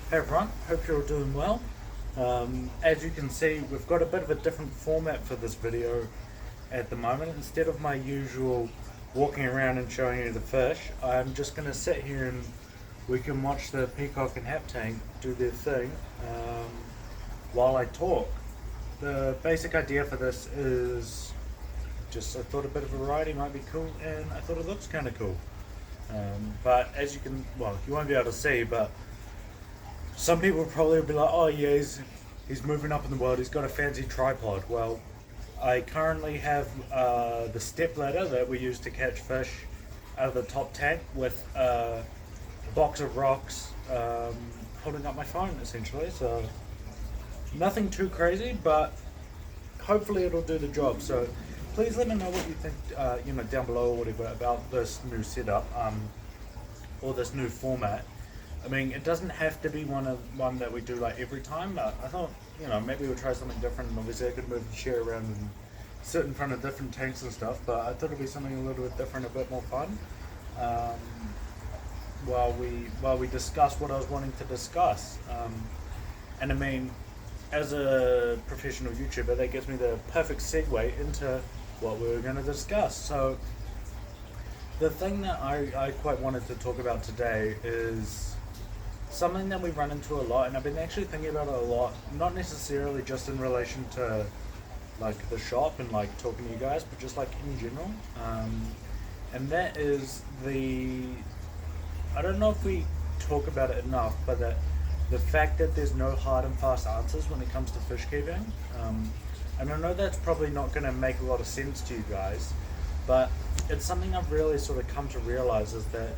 Hey everyone, hope you're all doing well. As you can see, we've got a bit of a different format for this video at the moment. Instead of my usual walking around and showing you the fish, I'm just going to sit here and we can watch the peacock and hap tank do their thing while I talk. The basic idea for this is just I thought a bit of variety might be cool, and I thought it looks kind of cool. But as you can, well, you won't be able to see, but some people probably will be like, oh yeah, he's moving up in the world, he's got a fancy tripod. Well, I currently have the step ladder that we use to catch fish out of the top tank with a box of rocks holding up my phone essentially. So nothing too crazy, but hopefully it'll do the job. So please let me know what you think, down below or whatever about this new setup or this new format. I mean, it doesn't have to be one that we do like every time, but I thought, maybe we'll try something different. And obviously I could move the chair around and sit in front of different tanks and stuff, but I thought it'd be something a little bit different, a bit more fun, while we discuss what I was wanting to discuss. And I mean, as a professional YouTuber, that gives me the perfect segue into what we were going to discuss. So the thing that I quite wanted to talk about today is something that we run into a lot, and I've been actually thinking about it a lot, not necessarily just in relation to like the shop and like talking to you guys, but just like in general. And that is I don't know if we talk about it enough, but the fact that there's no hard and fast answers when it comes to fish keeping. And I know that's probably not going to make a lot of sense to you guys, but it's something I've really sort of come to realize is that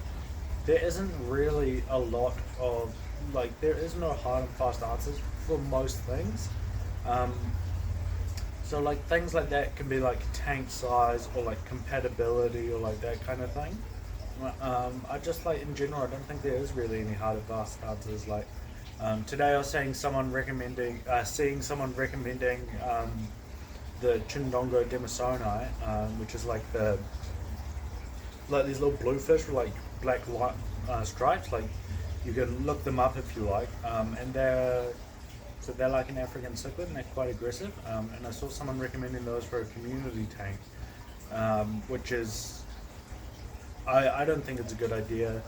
there isn't really a lot of, there is no hard and fast answers for most things. So like things like that can be like tank size or like compatibility or like that kind of thing. I just in general, I don't think there is really any hard and fast answers. Today I was seeing someone recommending the Chindongo demisoni, which is like these little bluefish with like black light stripes. Like you can look them up if you like, and they're like an African cichlid and they're quite aggressive. And I saw someone recommending those for a community tank, which is I don't think it's a good idea.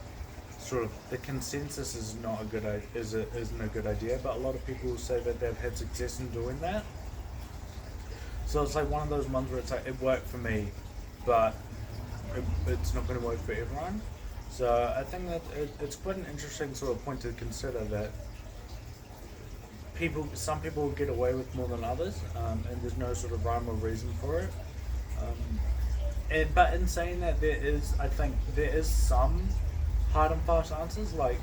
Sort of the consensus is not a good isn't a good idea, but a lot of people say that they've had success in doing that. So it's like one of those ones where it's like it worked for me, but it's not going to work for everyone. So I think that it's quite an interesting sort of point to consider that some people get away with more than others, and there's no sort of rhyme or reason for it. But in saying that, I think there is some hard and fast answers. Like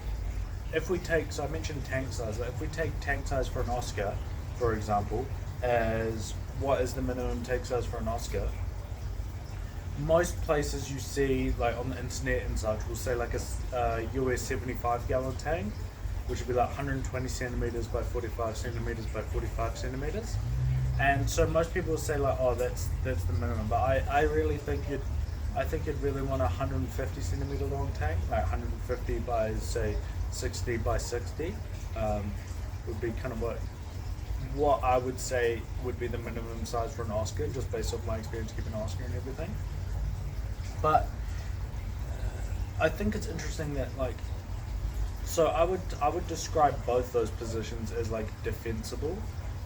so I mentioned tank size. Like if we take tank size for an Oscar, for example, as what is the minimum tank size for an Oscar? Most places you see, like on the internet and such, will say like a US 75 gallon tank, which would be like 120 centimeters by 45 centimeters by 45 centimeters. And so most people will say like, oh, that's the minimum. But I really think you'd really want a 150 centimeter long tank, like 150 by say 60 by 60, would be kind of what I would say would be the minimum size for an Oscar, just based off my experience keeping an Oscar and everything. But I think it's interesting that so I would describe both those positions as like defensible.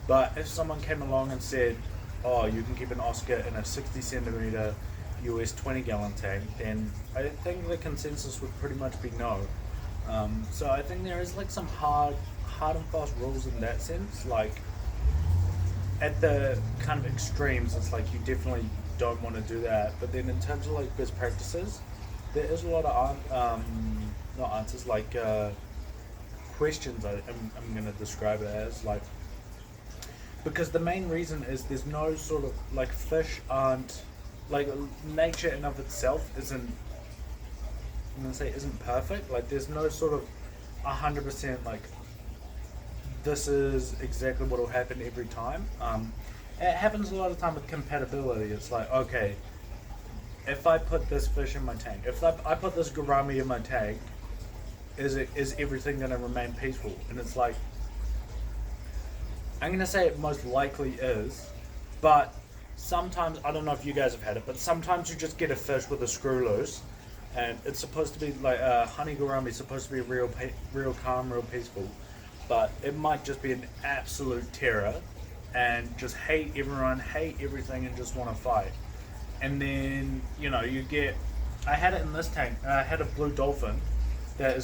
But if someone came along and said, oh, you can keep an Oscar in a 60 centimeter US 20 gallon tank, then I think the consensus would pretty much be no. So I think there is like some hard and fast rules in that sense. Like at the kind of extremes, it's like you definitely don't want to do that. But then in terms of like best practices, there is a lot of not answers, like questions I'm going to describe it as, like, because the main reason is there's no sort of like fish aren't like nature in of itself isn't perfect. Like there's no sort of 100% like this is exactly what will happen every time. It happens a lot of time with compatibility. It's like, okay, if I put this fish in my tank, if I put this gourami in my tank, is everything going to remain peaceful? And it's like, I'm going to say it most likely is, but sometimes, I don't know if you guys have had it, but sometimes you just get a fish with a screw loose, and it's supposed to be like honey gourami is supposed to be real calm, real peaceful, but it might just be an absolute terror, and just hate everyone, hate everything, and just want to fight. And then you get, I had it in this tank. I had a blue dolphin that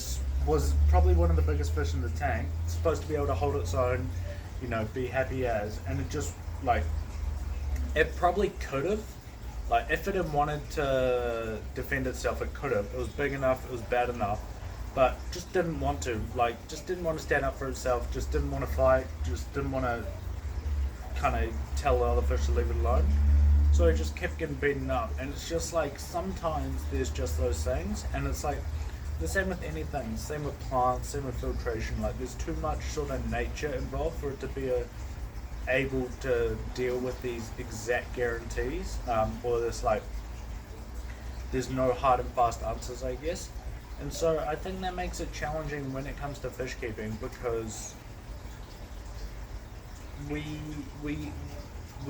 was probably one of the biggest fish in the tank. It's supposed to be able to hold its own, be happy as, and it just like, it probably could have, like if it had wanted to defend itself, it could have. It was big enough, it was bad enough, but just didn't want to. Like, just didn't want to stand up for itself. Just didn't want to fight. Just didn't want to kind of tell the other fish to leave it alone. So it just kept getting beaten up, and it's just like sometimes there's just those things, and it's like the same with anything, same with plants, same with filtration. Like there's too much sort of nature involved for it to be able to deal with these exact guarantees, or this like there's no hard and fast answers, I guess. And so I think that makes it challenging when it comes to fish keeping, because we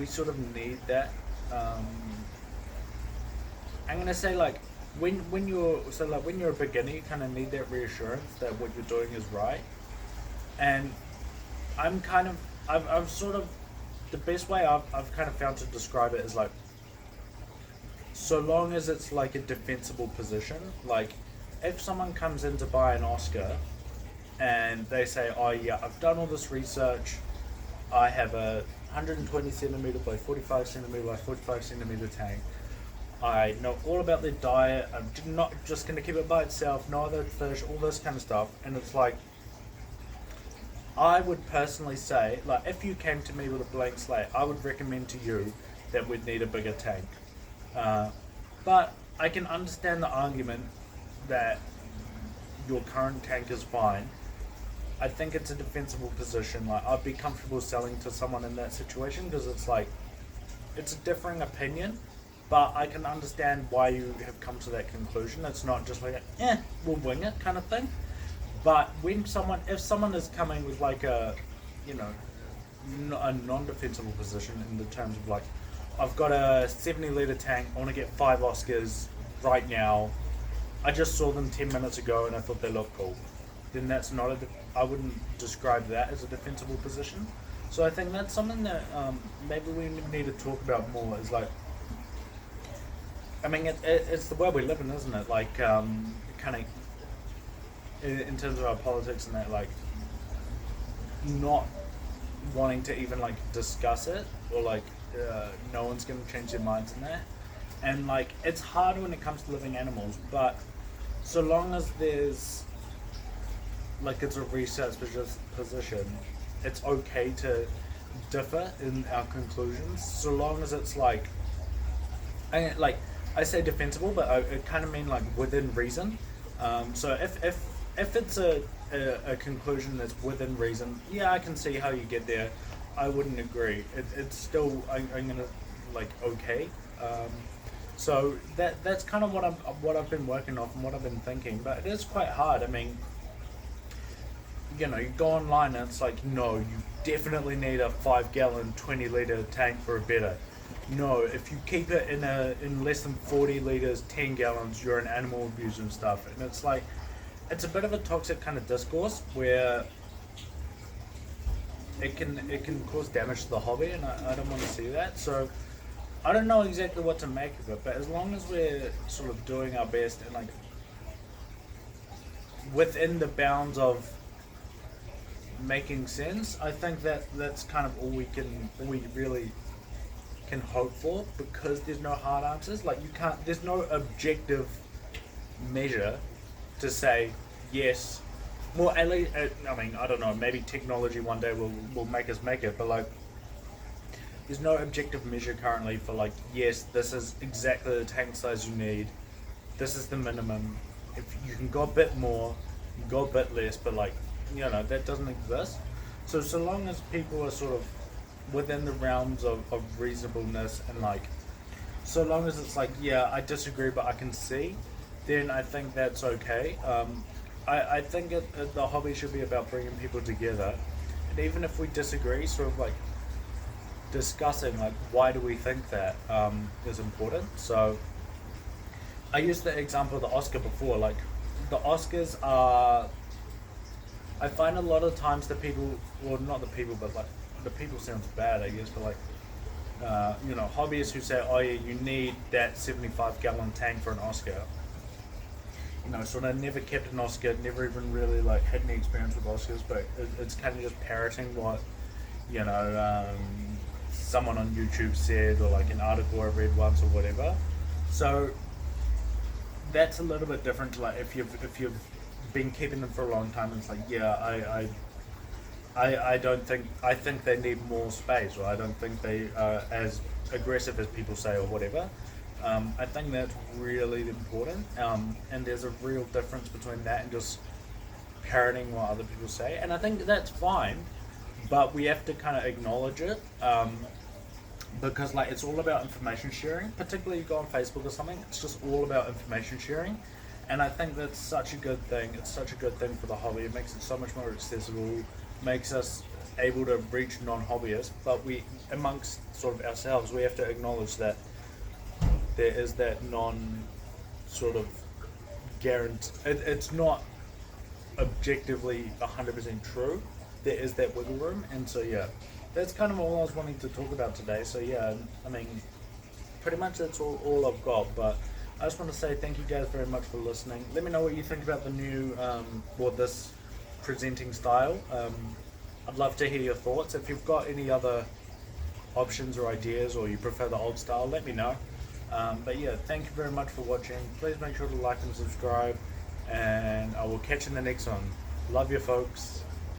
sort of need that. I'm gonna say like when you're a beginner, you kind of need that reassurance that what you're doing is right. And I've sort of, the best way I've kind of found to describe it is like, so long as it's like a defensible position. Like if someone comes in to buy an Oscar and they say, oh yeah, I've done all this research, I have a 120 centimeter by 45 centimeter by 45 centimeter tank, I know all about their diet, I'm not just going to keep it by itself, no other fish, all this kind of stuff. And it's like, I would personally say, like if you came to me with a blank slate, I would recommend to you that we'd need a bigger tank. But I can understand the argument that your current tank is fine. I think it's a defensible position. Like I'd be comfortable selling to someone in that situation, because it's like, it's a differing opinion, but I can understand why you have come to that conclusion. It's not just like, we'll wing it kind of thing. But if someone is coming with like a non-defensible position in the terms of like, I've got a 70-litre tank, I want to get 5 Oscars right now, I just saw them 10 minutes ago and I thought they looked cool, then that's not I wouldn't describe that as a defensible position. So I think that's something that maybe we need to talk about more, is like, I mean, it's the world we live in, isn't it? Like, kind of, in terms of our politics and that, like, not wanting to even, like, discuss it, or, like, no one's going to change their minds in that. And, like, it's hard when it comes to living animals, but so long as there's, like, it's a research position, it's okay to differ in our conclusions, so long as it's, like, I say defensible, but I kind of mean, like, within reason. So if it's a conclusion that's within reason, yeah, I can see how you get there. I wouldn't agree. It's still, I'm gonna, like, okay. So that's kind of what I've been working off and what I've been thinking. But it is quite hard. I mean, you go online and it's like, no, you definitely need a 5-gallon, 20-litre tank for a betta. No, if you keep it in less than 40 litres, 10 gallons, you're an animal abuser and stuff. And it's like, it's a bit of a toxic kind of discourse where it can cause damage to the hobby, and I don't want to see that. So I don't know exactly what to make of it, but as long as we're sort of doing our best and, like, within the bounds of making sense, I think that's kind of all we really can hope for, because there's no hard answers. Like, there's no objective measure to say yes. Well, at least, I mean, I don't know, maybe technology one day will make us make it, but, like, there's no objective measure currently for, like, yes, this is exactly the tank size you need, this is the minimum. If you can go a bit more, you can go a bit less, but, like, that doesn't exist. So long as people are sort of within the realms of reasonableness, and, like, so long as it's like, yeah, I disagree but I can see, then I think that's okay. I think the hobby should be about bringing people together, and even if we disagree, sort of like discussing like why do we think that is important. So I used the example of the Oscar before. Like the Oscars are, I find a lot of times the people, well, not the people, but like the people sounds bad, I guess, but like hobbyists who say, oh yeah, you need that 75-gallon tank for an Oscar. Sort of never kept an Oscar, never even really like had any experience with Oscars, but it's kind of just parroting what you know someone on YouTube said, or like an article I read once or whatever. So that's a little bit different to like if you've been keeping them for a long time and it's like, yeah, I don't think, I think they need more space, or I don't think they are as aggressive as people say, or whatever. I think that's really important, and there's a real difference between that and just parroting what other people say, and I think that's fine, but we have to kind of acknowledge it, because like it's all about information sharing. Particularly you go on Facebook or something, it's just all about information sharing, and I think that's such a good thing. It's such a good thing for the hobby. It makes it so much more accessible, makes us able to reach non-hobbyists, but we, amongst sort of ourselves, we have to acknowledge that there is that non sort of guarantee. It's not objectively 100% true. There is that wiggle room, and so yeah, that's kind of all I was wanting to talk about today. So yeah, I mean, pretty much that's all I've got. But I just want to say thank you guys very much for listening. Let me know what you think about the new or this presenting style. I'd love to hear your thoughts. If you've got any other options or ideas, or you prefer the old style, let me know. But yeah, thank you very much for watching. Please make sure to like and subscribe, and I will catch you in the next one. Love you, folks.